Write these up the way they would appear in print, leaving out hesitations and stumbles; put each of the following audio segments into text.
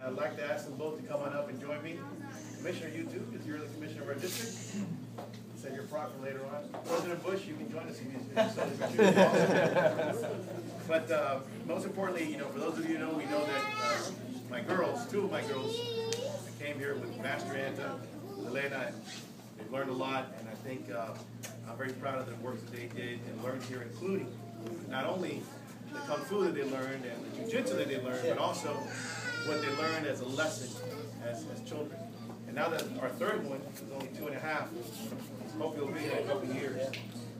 I'd like to ask them both to come on up and join me. Commissioner, you too, because you're the commissioner of our district. Say your proclamation later on. President Bush, you can join us if you But most importantly, for those of you who know, we know that my girls, two of my girls, came here with Master Anta, Elena, and they've learned a lot, and I think I'm very proud of the work that they did and learned here, including not only the Kung Fu that they learned and the Jiu-Jitsu that they learned, but also what they learned as a lesson as children. And now that our third one is only 2.5, hope he'll be in a couple of years.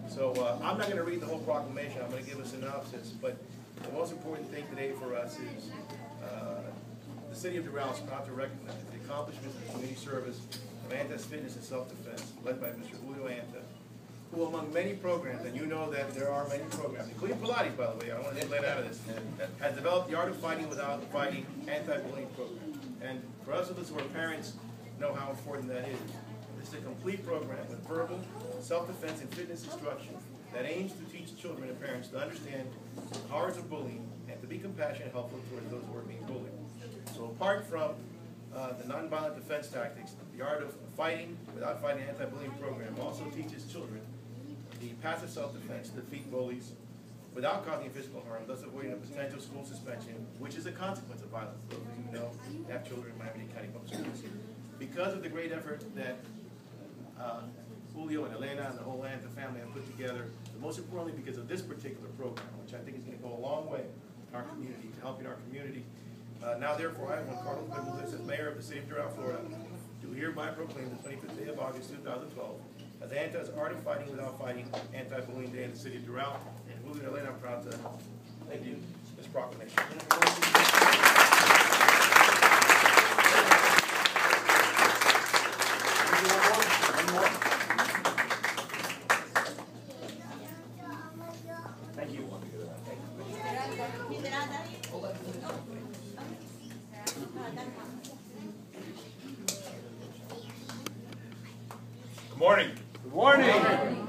So I'm not going to read the whole proclamation. I'm going to give a synopsis. But the most important thing today for us is the city of Doral is proud to recognize the accomplishments of community service of Anta's Fitness and Self-Defense, led by Mr. Julio Anta, who among many programs, and you know that there are many programs, including Pilates, by the way, I don't want to let out of this, has developed the Art of Fighting Without Fighting anti-bullying program. And for us who are parents, know how important that is. This is a complete program with verbal, self-defense, and fitness instruction that aims to teach children and parents to understand the horrors of bullying and to be compassionate and helpful towards those who are being bullied. So apart from the nonviolent defense tactics, the Art of Fighting Without Fighting anti-bullying program also teaches children the passive self-defense to defeat bullies without causing physical harm, thus avoiding a potential school suspension, which is a consequence of violence. Those of you who know, have children in Miami-Dade County Public Schools. Because of the great effort that Julio and Elena and the whole Anta family have put together, but most importantly because of this particular program, which I think is going to go a long way in our community, to helping our community. Now therefore, I, Juan Carlos Benitez, as mayor of the city of Doral, Florida, do hereby proclaim the 25th day of August 2012 as Anta's Art of Fighting Without Fighting Anti-Bullying Day in the city of Doral. And Julio and Elena, I'm proud to thank you for this proclamation. Thank you. Good morning. Good morning.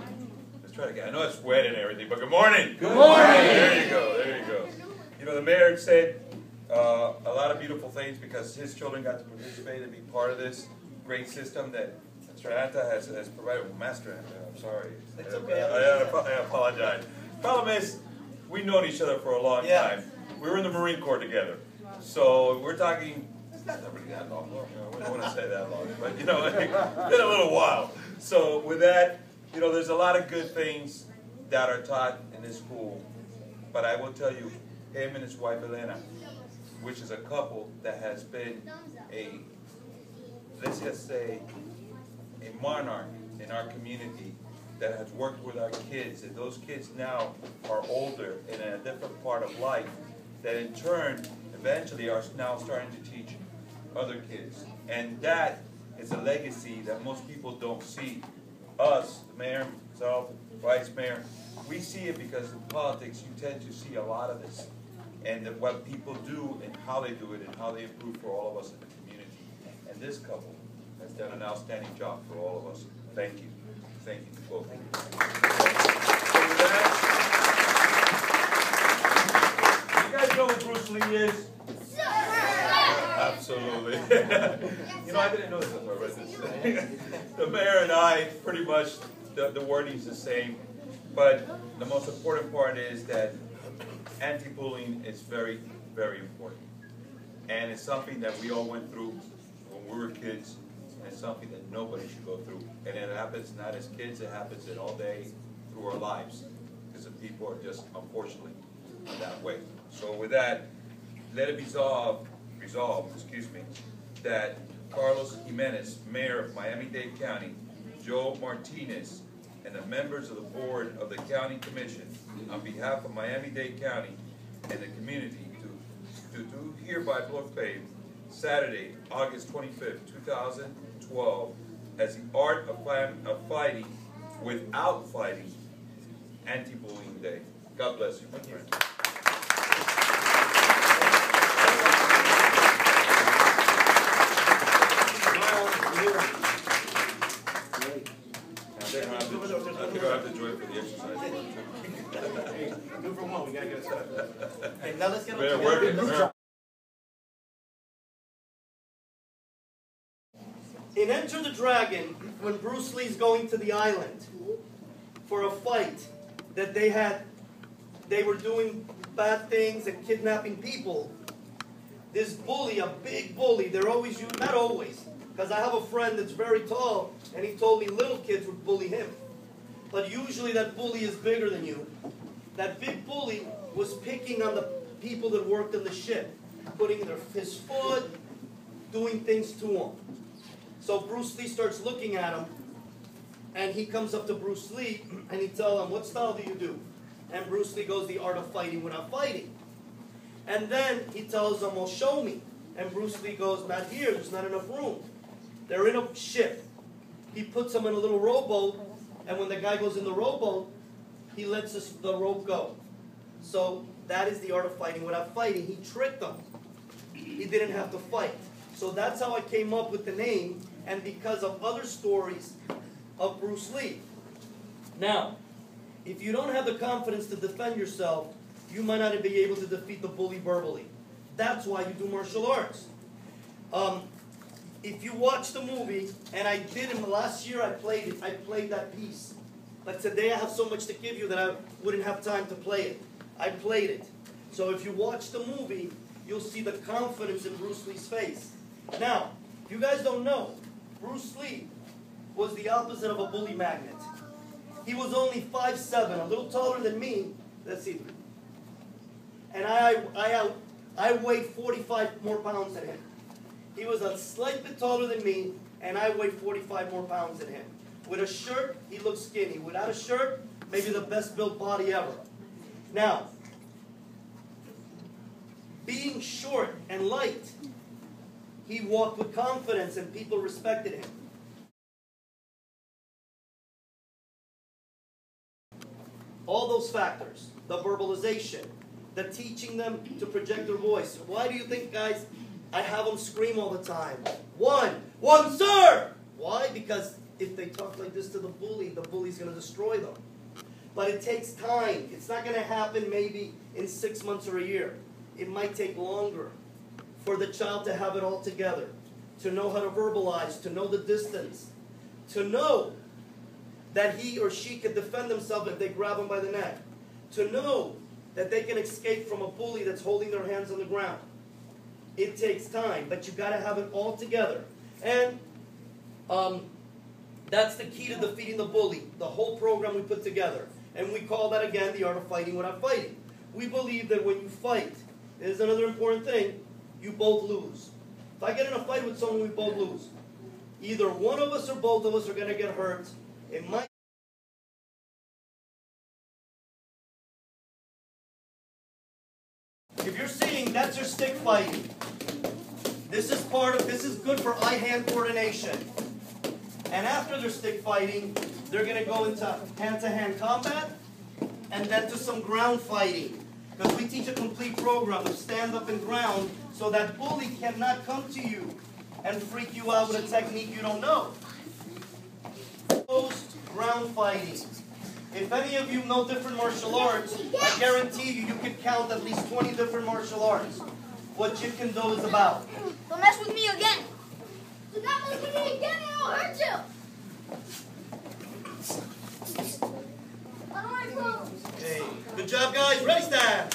Let's try it again. I know it's wet and everything, but good morning. Good morning. There you go. There you go. You know, the mayor said a lot of beautiful things because his children got to participate and be part of this great system that Mr. Anta has provided. Well, Master Anta, I'm sorry. It's okay. I apologize. Problem is, we've known each other for a long time. We were in the Marine Corps together. So we're talking, it's not really that long. We don't want to say that long, but it's been a little while. So with that, there's a lot of good things that are taught in this school. But I will tell you, him and his wife Elena, which is a couple that has been let's just say, a monarch in our community that has worked with our kids, and those kids now are older and in a different part of life, that in turn, eventually are now starting to teach other kids. And that is a legacy that most people don't see. Us, the mayor, myself, vice mayor, we see it because in politics you tend to see a lot of this. And what people do and how they do it and how they improve for all of us in the community. And this couple has done an outstanding job for all of us. Thank you. Thank you to both. So with that, you guys know who Bruce Lee is? Absolutely. I didn't know this until I read this. The mayor and I, pretty much, the wording's the same. But the most important part is that anti-bullying is very, very important. And it's something that we all went through when we were kids. And it's something that nobody should go through. And it happens not as kids, it happens in all day through our lives. Because the people are just, unfortunately, that way. So with that, let it be resolved, that Carlos Jimenez, Mayor of Miami-Dade County, Joe Martinez, and the members of the board of the County Commission, on behalf of Miami-Dade County and the community, to do hereby proclaim Saturday, August 25th, 2012, as the Art of Fighting Without Fighting Anti-Bullying Day. God bless you, my friend. I think I'll have to join for the exercise. 2 for 1, we gotta get it started. Hey, now let's get on We're working. In Enter the Dragon, when Bruce Lee's going to the island for a fight that they were doing bad things and kidnapping people, this bully, a big bully, they're always, not always, because I have a friend that's very tall, and he told me little kids would bully him. But usually that bully is bigger than you. That big bully was picking on the people that worked on the ship, putting his foot, doing things to him. So Bruce Lee starts looking at him, and he comes up to Bruce Lee, and he tells him, what style do you do? And Bruce Lee goes, the art of fighting without fighting. And then he tells him, well, show me. And Bruce Lee goes, not here, there's not enough room. They're in a ship. He puts him in a little rowboat, and when the guy goes in the rowboat, he lets the rope go. So that is the art of fighting without fighting. He tricked them. He didn't have to fight. So that's how I came up with the name, and because of other stories of Bruce Lee. Now, if you don't have the confidence to defend yourself, you might not be able to defeat the bully verbally. That's why you do martial arts. If you watch the movie, and I did in the last year, I played that piece. But today I have so much to give you that I wouldn't have time to play it. I played it. So if you watch the movie, you'll see the confidence in Bruce Lee's face. Now, if you guys don't know, Bruce Lee was the opposite of a bully magnet. He was only 5'7", a little taller than me. Let's see. And I weighed 45 more pounds than him. He was a slight bit taller than me, and I weighed 45 more pounds than him. With a shirt, he looked skinny. Without a shirt, maybe the best built body ever. Now, being short and light, he walked with confidence and people respected him. All those factors, the verbalization, the teaching them to project their voice. Why do you think, guys, I have them scream all the time? One, sir! Why? Because if they talk like this to the bully's going to destroy them. But it takes time. It's not going to happen maybe in 6 months or a year. It might take longer for the child to have it all together, to know how to verbalize, to know the distance, to know that he or she can defend themselves if they grab them by the neck, to know that they can escape from a bully that's holding their hands on the ground. It takes time, but you got to have it all together. And that's the key to defeating the bully, the whole program we put together. And we call that, again, the art of fighting without fighting. We believe that when you fight, there's another important thing, you both lose. If I get in a fight with someone, we both lose. Either one of us or both of us are going to get hurt. It might. If you're seeing, that's your stick fighting. This is good for eye-hand coordination. And after their stick fighting, they're going to go into hand-to-hand combat and then to some ground fighting. Because we teach a complete program of stand up and ground so that bully cannot come to you and freak you out with a technique you don't know. Ground fighting. If any of you know different martial arts, I guarantee you could count at least 20 different martial arts. What Jeet Kune Do is about. Don't mess with me again. Do not mess with me again or I'll hurt you. I don't want problems. Hey, good job, guys. Ready, stand.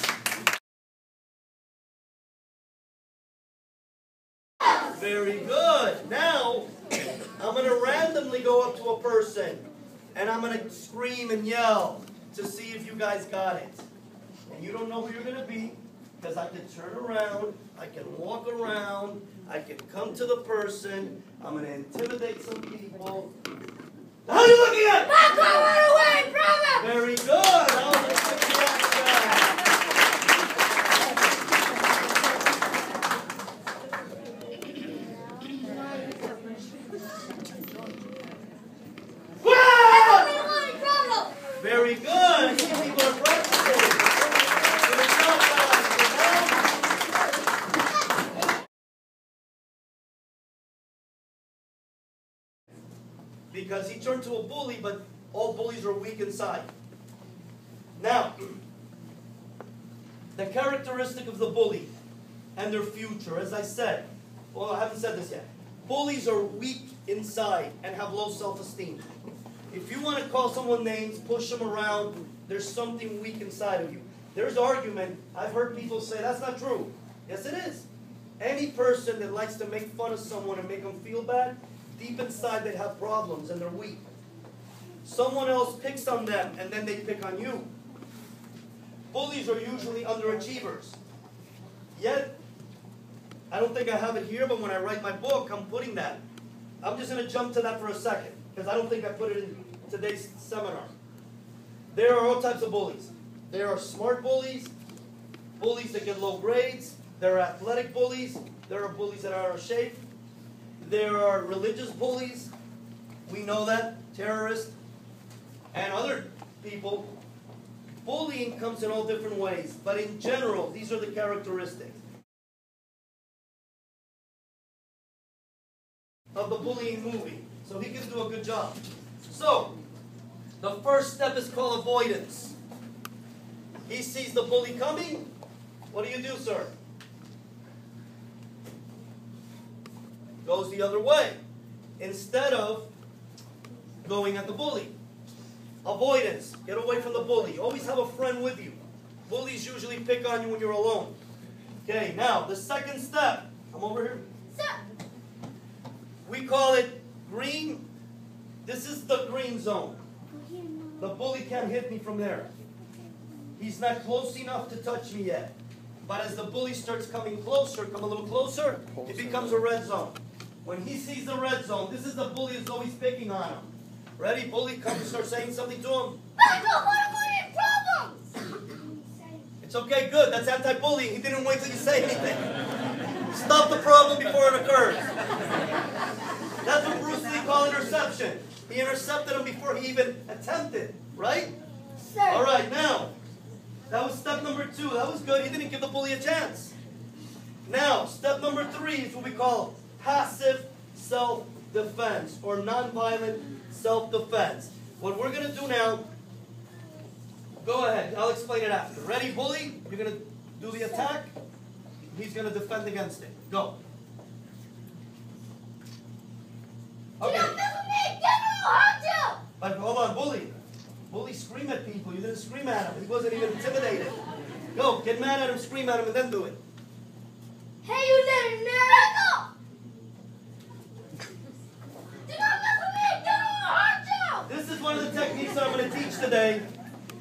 Very good. Now, I'm going to randomly go up to a person, and I'm going to scream and yell to see if you guys got it. And you don't know who you're going to be, because I can turn around, I can walk around, I can come to the person, I'm going to intimidate some people. How are you looking at? Not going to run away, brother! Very good. I'll just give you that. Very good. I see people are practicing. Good job, guys. Because he turned to a bully, but all bullies are weak inside. Now, the characteristic of the bully and their future, as I said, well, I haven't said this yet. Bullies are weak inside and have low self-esteem. If you want to call someone names, push them around, there's something weak inside of you. There's argument. I've heard people say, that's not true. Yes, it is. Any person that likes to make fun of someone and make them feel bad, deep inside they have problems and they're weak. Someone else picks on them and then they pick on you. Bullies are usually underachievers. Yet, I don't think I have it here, but when I write my book, I'm putting that. I'm just going to jump to that for a second, because I don't think I put it in today's seminar. There are all types of bullies. There are smart bullies, bullies that get low grades. There are athletic bullies. There are bullies that are out of shape. There are religious bullies. We know that. Terrorists and other people. Bullying comes in all different ways, but in general, these are the characteristics of the bullying movie. So he can do a good job. So, the first step is called avoidance. He sees the bully coming. What do you do, sir? Goes the other way, instead of going at the bully. Avoidance. Get away from the bully. Always have a friend with you. Bullies usually pick on you when you're alone. Okay, now, the second step. Come over here. Sir. We call it green. This is the green zone. The bully can't hit me from there. He's not close enough to touch me yet. But as the bully starts coming closer, come a little closer, it becomes a red zone. When he sees the red zone, this is the bully that's always picking on him. Ready? Bully comes and starts saying something to him. Back off, I don't want any problems. It's okay, good. That's anti-bullying. He didn't wait till you say anything. Stop the problem before it occurs. That's what Bruce Lee called interception. He intercepted him before he even attempted, right? Sir. All right, now, that was step number 2. That was good. He didn't give the bully a chance. Now, step number 3 is what we call passive self-defense or nonviolent self-defense. What we're going to do now, go ahead. I'll explain it after. Ready, bully? You're going to do the attack. He's going to defend against it. Go. Do Okay. not mess with me. Get no hurt you. But hold on, bully. Bully, scream at people. You didn't scream at him. He wasn't even intimidated. Go, get mad at him, scream at him, and then do it. Hey, you little nerd. Back off. Do not mess with me. Get no hurt you. This is one of the techniques that I'm going to teach today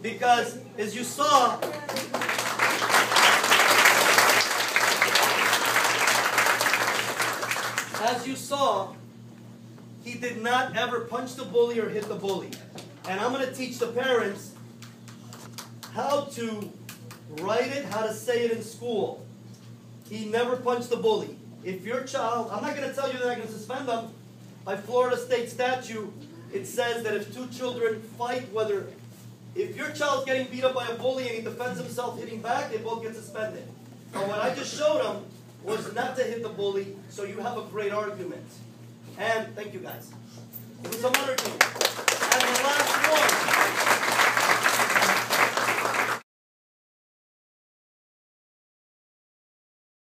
because, as you saw, he did not ever punch the bully or hit the bully. And I'm going to teach the parents how to write it, how to say it in school. He never punched the bully. If your child, I'm not going to tell you that I'm going to suspend them. By Florida state statute, it says that if 2 children fight, if your child's getting beat up by a bully and he defends himself hitting back, they both get suspended. But what I just showed them was not to hit the bully, so you have a great argument. And thank you guys. Give me some other things. And the last one.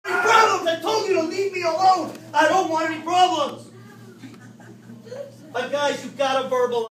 Problems! I told you to leave me alone! I don't want any problems! But guys, you've got to verbalize.